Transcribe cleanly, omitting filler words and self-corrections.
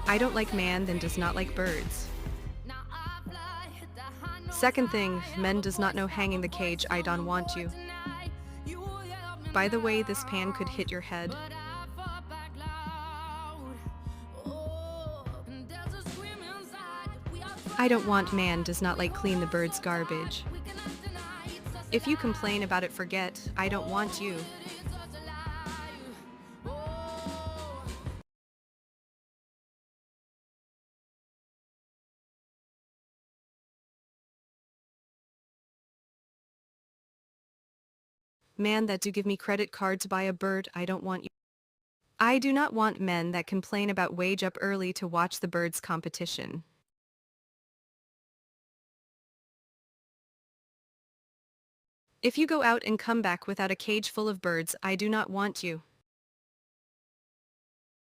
I don't like man that does not like birds. Second thing, men does not know hanging the cage I don't want you. By the way, this pan could hit your head. I don't want man does not like clean the bird's garbage. If you complain about it, forget, I don't want you. Man that do give me credit card to buy a bird, I don't want you. I do not want men that complain about wage up early to watch the birds competition. If you go out and come back without a cage full of birds, I do not want you.